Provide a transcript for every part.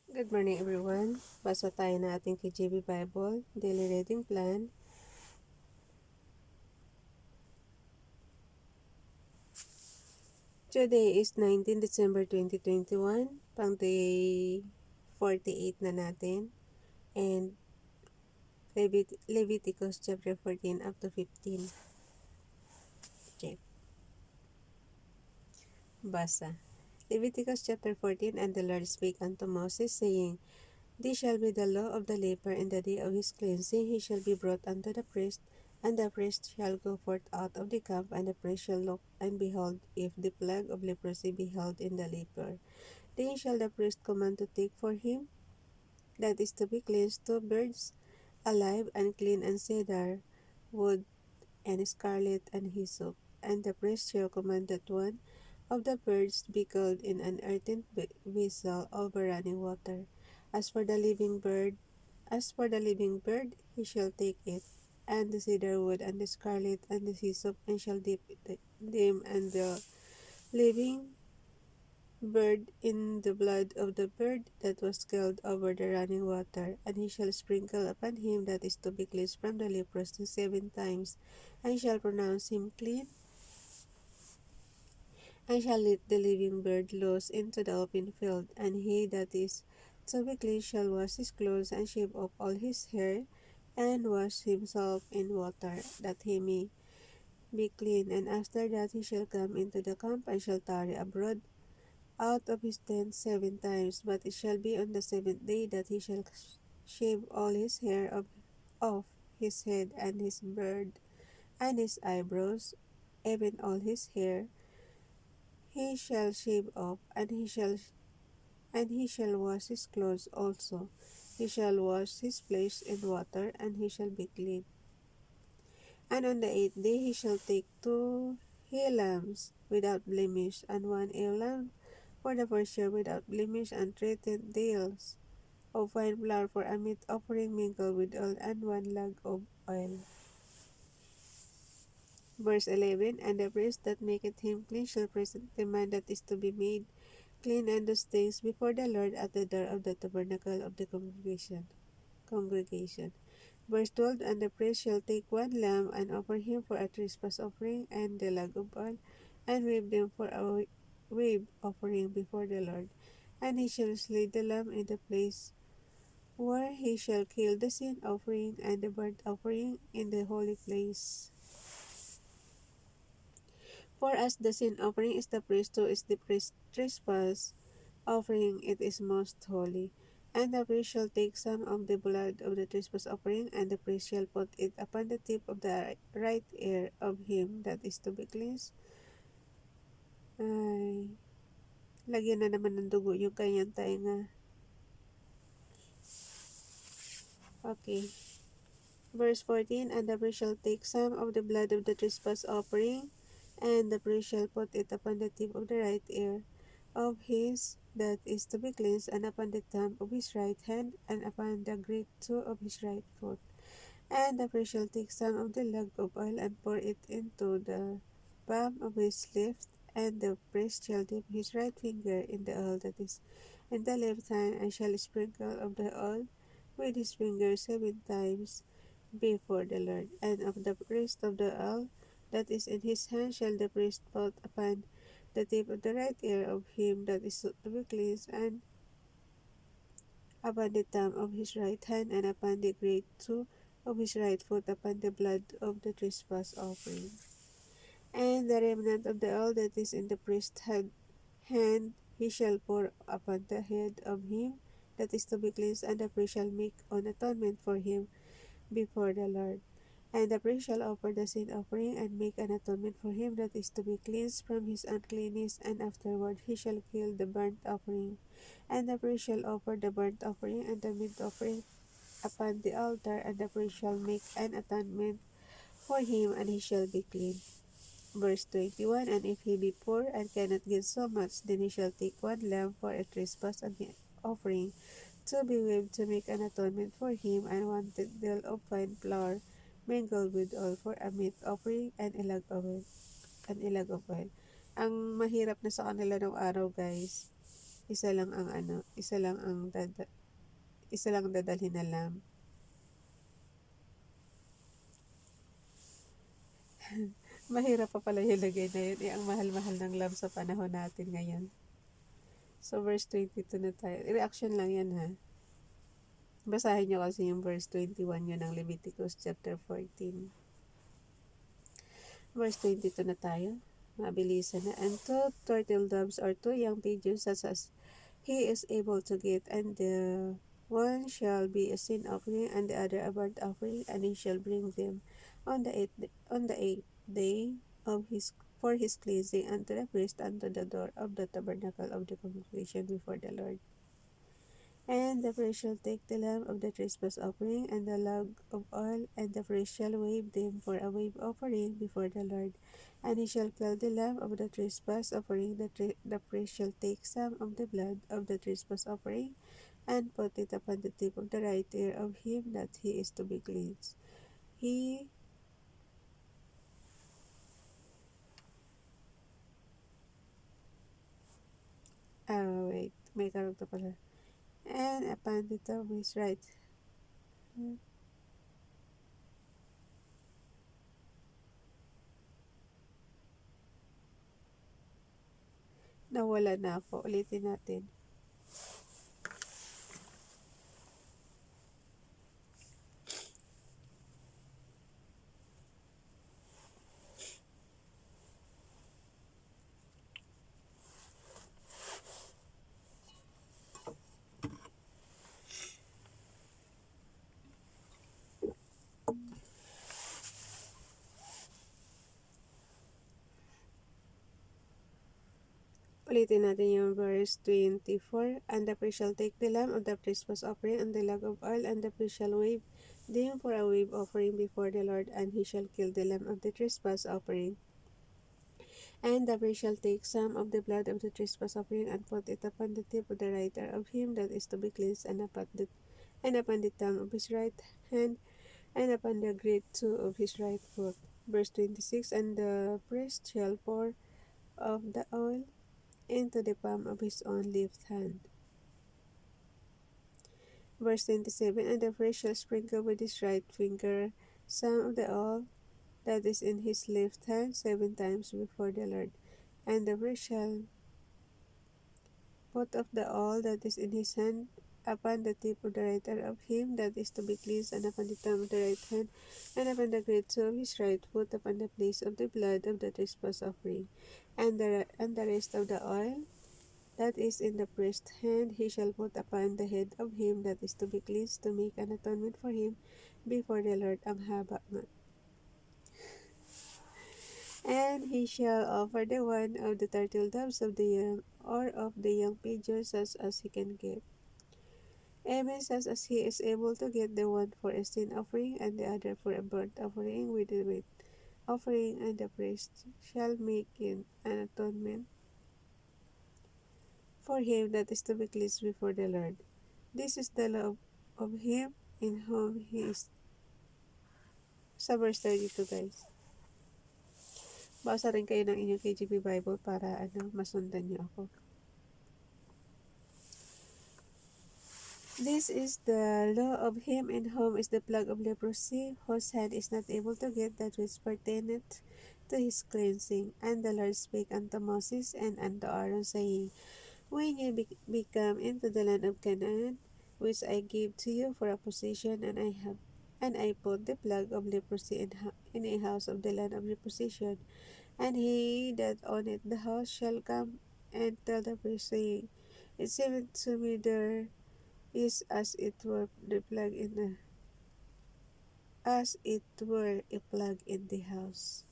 Good morning everyone. Basa tayo na ating KJV Bible, Daily Reading Plan. Today is 19 December 2021, pang day 48 na natin. And Leviticus chapter 14 up to 15. Okay, basa. Leviticus chapter 14. And the Lord spake unto Moses, saying, This shall be the law of the leper in the day of his cleansing. He shall be brought unto the priest, and the priest shall go forth out of the camp, and the priest shall look and behold, if the plague of leprosy be held in the leper. Then shall the priest command to take for him that is to be cleansed 2 birds, alive and clean, and cedar wood, and scarlet, and hyssop. And the priest shall command that one of the birds be killed in an earthen vessel over running water. As for the living bird, he shall take it, and the cedar wood, and the scarlet, and the hyssop, and shall dip them and the living bird in the blood of the bird that was killed over the running water, and he shall sprinkle upon him that is to be cleansed from the leprosy 7 times, and shall pronounce him clean, and shall let the living bird loose into the open field. And he that is to be clean shall wash his clothes, and shave off all his hair, and wash himself in water, that he may be clean. And after that he shall come into the camp, and shall tarry abroad out of his tent 7 times. But it shall be on the 7th day that he shall shave all his hair off his head, and his beard, and his eyebrows, even all his hair he shall shave off, and he shall wash his clothes also. He shall wash his flesh in water, and he shall be clean. And on the 8th day he shall take 2 he lambs without blemish, and 1 ewe lamb for the first year without blemish, and 3 tenth days of fine flour for a meat offering mingled with oil, and 1 lug of oil. Verse 11. And the priest that maketh him clean shall present the man that is to be made clean and those things before the Lord at the door of the tabernacle of the congregation. Verse 12. And the priest shall take 1 lamb, and offer him for a trespass offering, and the lug of oil, and wave them for a wave offering before the Lord. And he shall slay the lamb in the place where he shall kill the sin offering and the burnt offering in the holy place. For as the sin offering is the priest, so is the priest trespass offering, it is most holy. And the priest shall take some of the blood of the trespass offering, and the priest shall put it upon the tip of the right ear of him that is to be cleansed. Ay, lagyan na naman ng dugo yung kanyang tainga. Okay. Verse 14. And the priest shall take some of the blood of the trespass offering, and the priest shall put it upon the tip of the right ear of his that is to be cleansed, and upon the thumb of his right hand, and upon the great toe of his right foot. And the priest shall take some of the lug of oil, and pour it into the palm of his left, and the priest shall dip his right finger in the oil that is in the left hand, and shall sprinkle of the oil with his finger 7 times before the Lord. And of the rest of the oil that is in his hand shall the priest put upon the tip of the right ear of him that is to be cleansed, and upon the thumb of his right hand, and upon the great toe of his right foot, upon the blood of the trespass offering. And the remnant of the oil that is in the priest's hand he shall pour upon the head of him that is to be cleansed, and the priest shall make an atonement for him before the Lord. And the priest shall offer the sin offering, and make an atonement for him that is to be cleansed from his uncleanness, and afterward he shall kill the burnt offering. And the priest shall offer the burnt offering and the meat offering upon the altar, and the priest shall make an atonement for him, and he shall be clean. Verse 21. And if he be poor and cannot give so much, then he shall take 1 lamb for a trespass offering to be waved to make an atonement for him, and 1 tittle of fine flour mingled with oil for a meat offering, and a lug of oil. Ang mahirap na sa kanila ng araw, guys, Isa lang ang isa lang dadalhin na lamb. Mahirap pa pala yung lagay na yun. Ang mahal-mahal ng lamb sa panahon natin ngayon. So, verse 22 na tayo. Reaction lang yan, ha. Basahin nyo kasi yung verse 21 yun ng Leviticus chapter 14. Verse 22 na tayo. Mabilisan na. And 2 turtle doves or 2 young pigeons such as he is able to get, and the one shall be a sin offering, and the other a burnt offering, and he shall bring them on the eighth day of his for his cleansing unto the priest unto the door of the tabernacle of the congregation before the Lord. And the priest shall take the lamb of the trespass offering and the log of oil, and the priest shall wave them for a wave offering before the Lord. And he shall kill the lamb of the trespass offering. The priest shall take some of the blood of the trespass offering, and put it upon the tip of the right ear of him that he is to be cleansed. Wait, may karugto pala. And upon the top of his right. Nawala na ako. Ulitin natin. Ulitin natin yung verse 24. And the priest shall take the lamb of the trespass offering and the log of oil, and the priest shall wave them for a wave offering before the Lord, and he shall kill the lamb of the trespass offering. And the priest shall take some of the blood of the trespass offering, and put it upon the tip of the right ear of him that is to be cleansed, and upon the thumb of his right hand, and upon the great toe of his right foot. Verse 26. And the priest shall pour of the oil into the palm of his own left hand. Verse 27. And the priest shall sprinkle with his right finger some of the oil that is in his left hand 7 times before the Lord. And the priest shall put of the oil that is in his hand upon the tip of the right ear of him that is to be cleansed, and upon the thumb of the right hand, and upon the great toe of his right foot, upon the place of the blood of the trespass offering. And the rest of the oil that is in the priest's hand he shall put upon the head of him that is to be cleansed, to make an atonement for him before the Lord. Ang haba nga. And he shall offer the one of the turtle doves of the young, or of the young pigeons, such as he can get. Even such as he is able to get, the one for a sin offering, and the other for a burnt offering with the weight offering, and the priest shall make an atonement for him that is to be cleansed before the Lord. This is the law of him in whom he is. Sa verse 32, guys. Basa rin kayo ng inyong KJV Bible para masundan niyo ako. This is the law of him in whom is the plague of leprosy, whose hand is not able to get that which pertaineth to his cleansing. And the Lord spake unto Moses and unto Aaron, saying, When ye become into the land of Canaan, which I gave to you for a possession, and I put the plague of leprosy in a house of the land of your possession, and he that owneth the house shall come and tell the priest, saying, It seemeth to me there is as it were a plague in the house.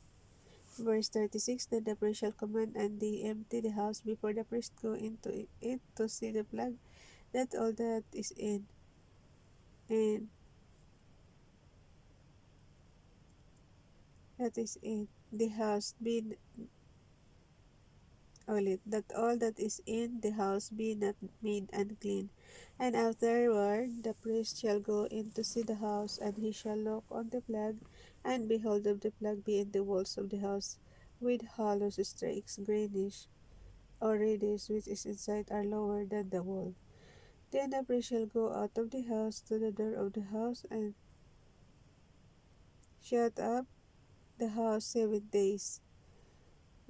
Verse 36. Then the priest shall command, and they empty the house before the priest go into it to see the plague, that all that is in the house be that all that is in the house be not made unclean. And afterward the priest shall go in to see the house, and he shall look on the plague, and behold, of the plague be in the walls of the house, with hollow streaks, greenish, or radius which is inside are lower than the wall. Then the priest shall go out of the house to the door of the house and shut up the house 7 days.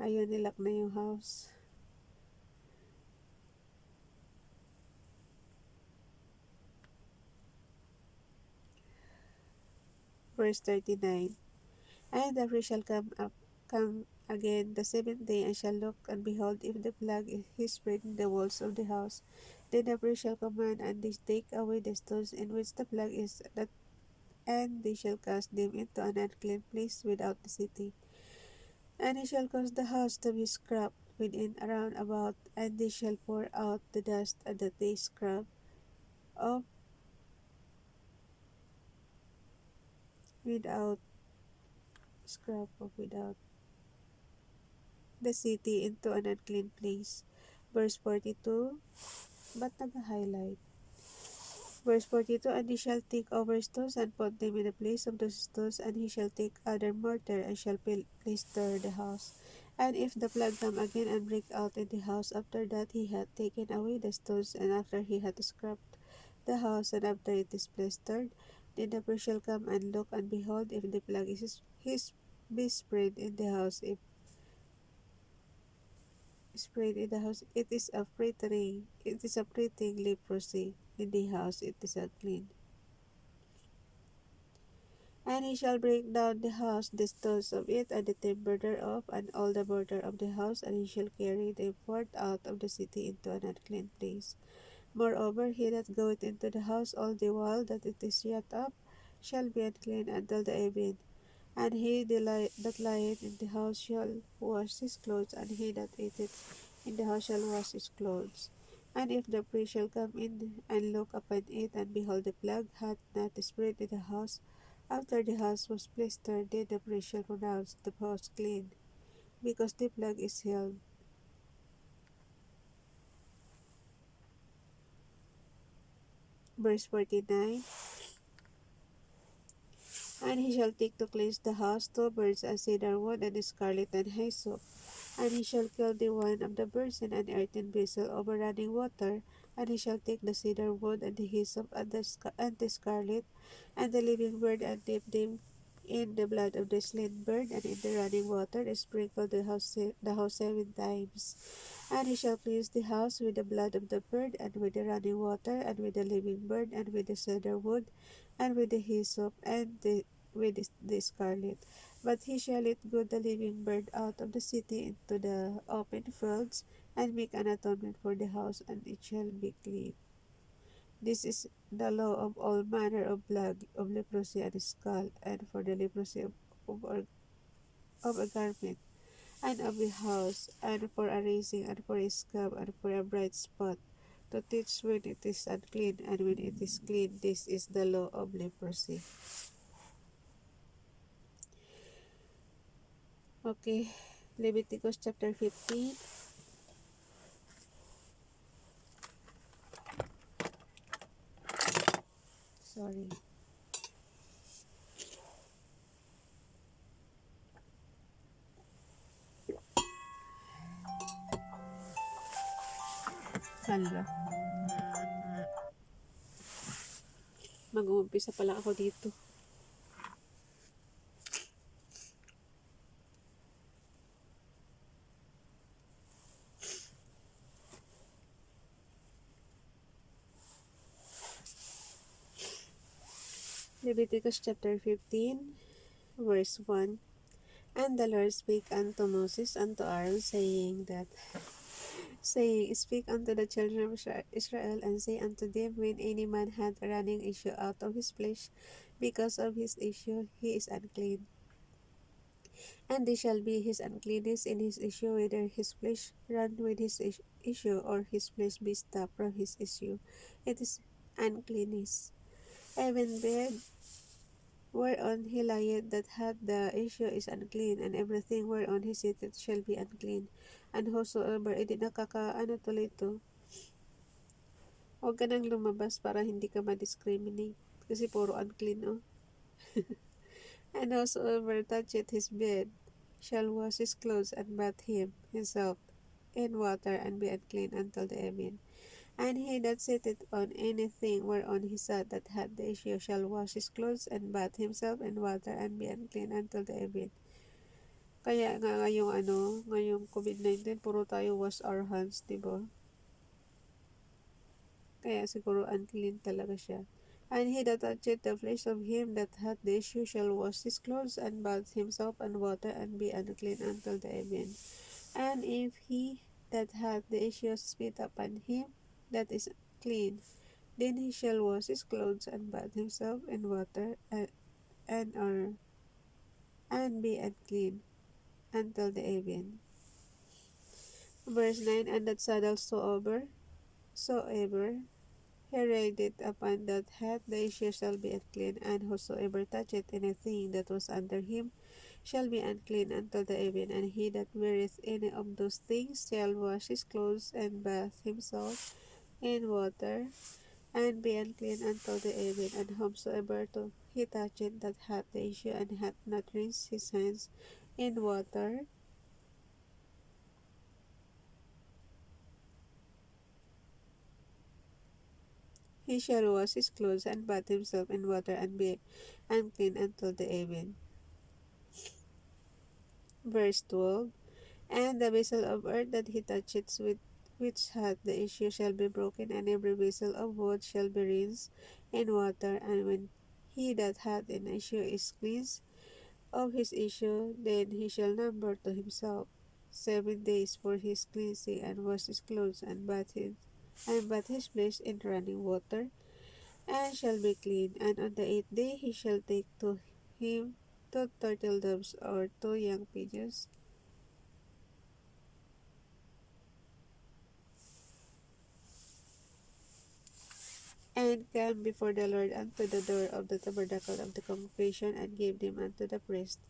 Ayun, nilak na yung house. Verse 39. And the priest shall come again the 7th day, and shall look, and behold, if the plague is spread in the walls of the house. Then the priest shall command, and they take away the stones in which the plague is, and they shall cast them into an unclean place without the city. And he shall cause the house to be scrubbed within around about, and they shall pour out the dust that they of without without the city into an unclean place. Verse 42, but nag-highlight. Verse 42, and he shall take over stones and put them in the place of those stones, and he shall take other mortar and shall plaster the house. And if the plague come again and break out in the house, after that he had taken away the stones, and after he had scrubbed the house, and after it is plastered, then the priest shall come and look, and behold, if the plague is be spread in the house, if spread in the house, it is a pretty leprosy in the house, it is unclean. And he shall break down the house, the stones of it, and the timber thereof, and all the border of the house, and he shall carry them forth out of the city into an unclean place. Moreover, he that goeth into the house all the while that it is shut up shall be unclean until the even. And he that lieth in the house shall wash his clothes, and he that eateth in the house shall wash his clothes. And if the priest shall come in and look upon it, and behold, the plague hath not spread in the house, after the house was plastered, then the priest shall pronounce the house clean, because the plague is healed. Verse 49. And he shall take to cleanse the house 2 birds of cedar wood, and scarlet and hyssop. And he shall kill the one of the birds in an earthen vessel over running water. And he shall take the cedar wood and the hyssop and the scarlet and the living bird, and dip them in the blood of the slain bird and in the running water, and sprinkle the house 7 times. And he shall cleanse the house with the blood of the bird, and with the running water, and with the living bird, and with the cedar wood, and with the hyssop, and with the scarlet. But he shall let go the living bird out of the city into the open fields, and make an atonement for the house, and it shall be clean. This is the law of all manner of plague, of leprosy and skull, and for the leprosy of a garment, and of a house, and for a raising, and for a scab, and for a bright spot, to teach when it is unclean, and when it is clean. This is the law of leprosy. Okay, Leviticus chapter 15. Sorry. Hala. Mag-uumpisa pala ako dito. Leviticus chapter 15, verse 1. And the Lord spake unto Moses unto Aaron, saying, Speak unto the children of Israel, and say unto them, when any man hath a running issue out of his flesh, because of his issue he is unclean. And this shall be his uncleanness in his issue, whether his flesh run with his issue, or his flesh be stopped from his issue. It is uncleanness. Even bed whereon he lieth that hath the issue is unclean, and everything whereon he sitteth shall be unclean. And whosoever, edi nakakaano tuloy ito, huwag ka nang lumabas para hindi ka ma-discriminate. Kasi puro unclean, oh. And whosoever toucheth his bed shall wash his clothes and bathe himself in water, and be unclean until the evening. And he that sitteth on anything whereon he sat that hath the issue shall wash his clothes and bathe himself in water and be unclean until the evening. Kaya nga ngayong COVID-19, puro tayo wash our hands, di ba? Kaya siguro unclean talaga siya. And he that toucheth the flesh of him that hath the issue shall wash his clothes and bathe himself in water and be unclean until the evening. And if he that hath the issue spit upon him that is clean, then he shall wash his clothes and bathe himself in water and or and be unclean until the evening. Verse 9, and that saddle soever he raideth upon that hath the issue shall be unclean, and whosoever toucheth anything that was under him shall be unclean until the evening. And he that weareth any of those things shall wash his clothes and bathe himself in water and be unclean until the evening. And whomsoever he toucheth that hath the issue and hath not rinsed his hands in water, he shall wash his clothes and bathe himself in water and be unclean until the evening. Verse 12, and the vessel of earth that he toucheth with which hath the issue shall be broken, and every vessel of wood shall be rinsed in water. And when he that hath an issue is cleansed of his issue, then he shall number to himself 7 days for his cleansing, and wash his clothes and bathe his flesh in running water, and shall be clean. And on the 8th day he shall take to him 2 turtle doves or 2 young pigeons, and come before the Lord unto the door of the tabernacle of the congregation, and give them unto the priest.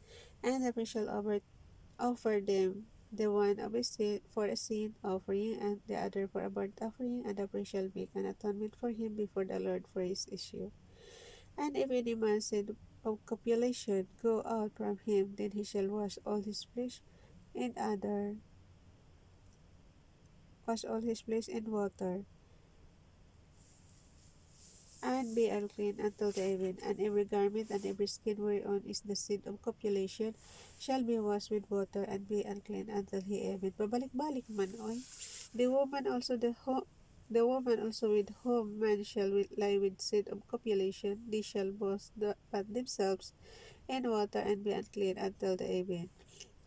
And the priest shall offer them, the one of a sin, for a sin offering, and the other for a burnt offering, and the priest shall make an atonement for him before the Lord for his issue. And if any man sin of copulation go out from him, then he shall wash all his flesh in water, and be unclean until the evening. And every garment and every skin whereon is the seed of copulation shall be washed with water, and be unclean until he evening. Pabalik-balik man, oy. The woman also with whom man shall lie with seed of copulation, they shall bathe themselves in water and be unclean until the evening.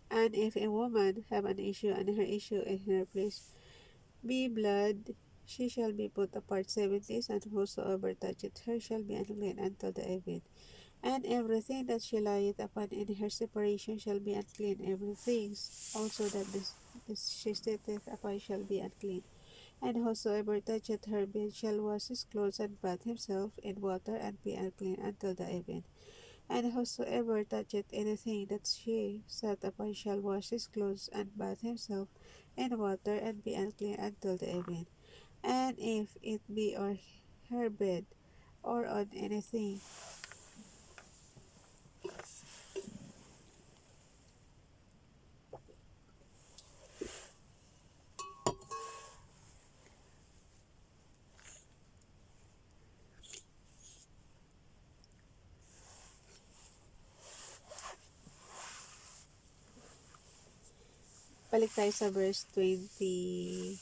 And if a woman have an issue, and her issue in her place be blood, she shall be put apart 7 days, and whosoever toucheth her shall be unclean until the evening. And everything that she lieth upon in her separation shall be unclean. Everything also that she sitteth upon shall be unclean. And whosoever toucheth her bed shall wash his clothes and bathe himself in water and be unclean until the evening. And whosoever toucheth anything that she sat upon shall wash his clothes and bathe himself in water and be unclean until the evening. And if it be on her bed or on anything, balik tayo sa verse 23.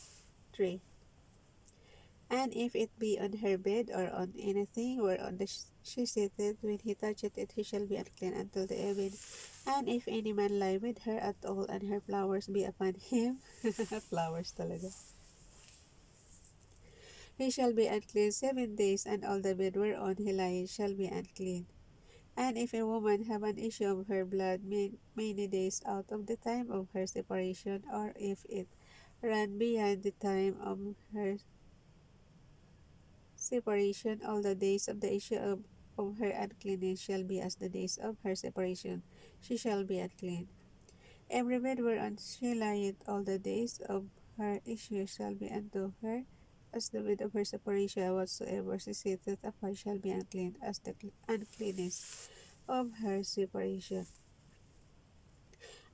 And if it be on her bed or on anything whereon she sitteth, when he toucheth it, he shall be unclean until the evening. And if any man lie with her at all, and her flowers be upon him, flowers talaga, he shall be unclean 7 days, and all the bed whereon he lieth shall be unclean. And if a woman have an issue of her blood many days out of the time of her separation, or if it run beyond the time of her separation, all the days of the issue of her uncleanness shall be as the days of her separation. She shall be unclean. Every bed whereon she lieth all the days of her issue shall be unto her as the bed of her separation. Whatsoever she sitteth upon shall be unclean as the uncleanness of her separation.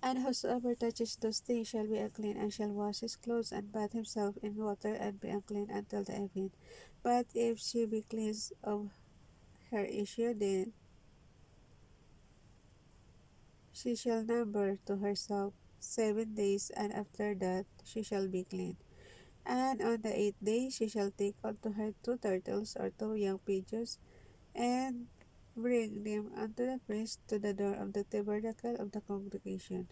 And whosoever touches those things shall be unclean, and shall wash his clothes, and bathe himself in water, and be unclean until the evening. But if she be cleansed of her issue, then she shall number to herself 7 days, and after that she shall be clean. And on the 8th day she shall take unto her 2 turtles or 2 young pigeons, and bring them unto the priest to the door of the tabernacle of the congregation.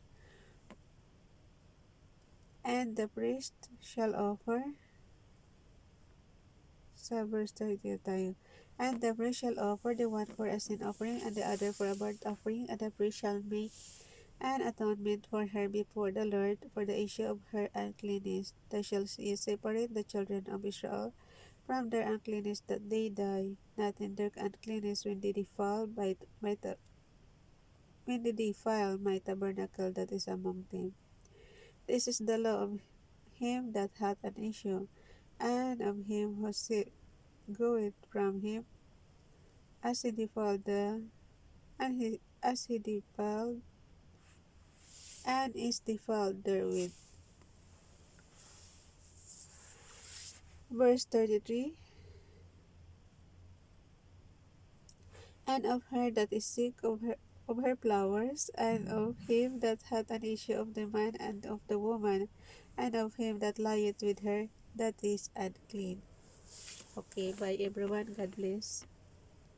And the priest shall offer, sa verse 30 tayo, and the priest shall offer the one for a sin offering, and the other for a burnt offering, and the priest shall make an atonement for her before the Lord for the issue of her uncleanness. Thou shalt separate the children of Israel from their uncleanness, that they die not in their uncleanness when they defile my tabernacle that is among them. This is the law of him that hath an issue, and of him who goeth from him, as he defiled as he defiled and is defiled therewith. Verse 33. And of her that is sick of her flowers, and of him that hath an issue of the man, and of the woman, and of him that lieth with her, that is unclean. Okay, bye everyone. God bless.